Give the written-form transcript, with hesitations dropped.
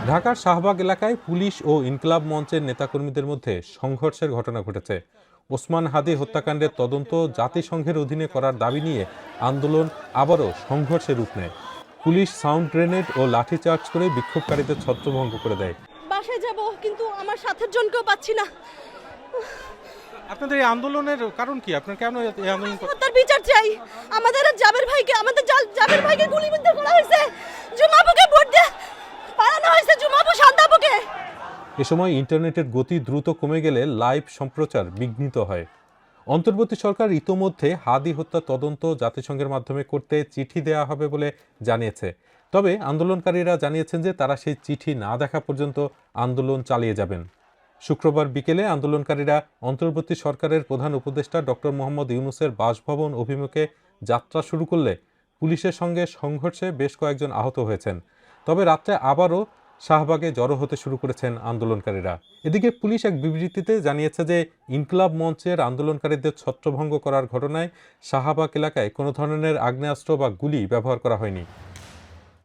ঢাকার শাহবাগ এলাকায় পুলিশ ও ইনকিলাব মঞ্চের নেতাকর্মীদের মধ্যে সংঘর্ষের ঘটনা ঘটেছে। ওসমান হাদি হত্যাকাণ্ডের তদন্ত জাতিসংঘের অধীনে করার দাবি নিয়ে আন্দোলন আবারও সংঘর্ষে রূপ নেয়। পুলিশ সাউন্ড গ্রেনেড ও লাঠিচার্জ করে বিক্ষোভকারীদের ছত্রভঙ্গ করে দেয়। বাসায় যাব, কিন্তু আমার সাথের জনকেও পাচ্ছি না। আপনাদের এই আন্দোলনের কারণ কি? আপনার কেন এই আন্দোলন? তার বিচার চাই। আমাদের জাবের ভাইকে গুলিবিদ্ধ করা হয়েছে। জুমাবুকে ভোট দিয়ে পালানো হয়েছে। জুমাবু শান্তাবুকে। এ সময় ইন্টারনেটের গতি দ্রুত কমে গেলে লাইভ সম্প্রচার বিঘ্নিত হয়। অন্তর্বর্তী সরকার ইতোমধ্যে হাদি হত্যা তদন্ত জাতিসংঘের মাধ্যমে করতে চিঠি দেওয়া হবে বলে জানিয়েছে। তবে আন্দোলনকারীরা জানিয়েছেন যে তারা সেই চিঠি না দেখা পর্যন্ত আন্দোলন চালিয়ে যাবেন। শুক্রবার বিকেলে আন্দোলনকারীরা অন্তর্বর্তী সরকারের প্রধান উপদেষ্টা ডক্টর মোহাম্মদ ইউনূসের বাসভবন অভিমুখে যাত্রা শুরু করলে পুলিশের সঙ্গে সংঘর্ষে বেশ কয়েকজন আহত হয়েছেন। তবে রাত্রে আবারও শাহবাগে জড়ো হতে শুরু করেছেন আন্দোলনকারীরা। এদিকে পুলিশ এক বিবৃতিতে জানিয়েছে যে ইনকিলাব মঞ্চের আন্দোলনকারীদের ছত্রভঙ্গ করার ঘটনায় শাহবাগ এলাকায় কোনো ধরনের আগ্নেয়াস্ত্র বা গুলি ব্যবহার করা হয়নি।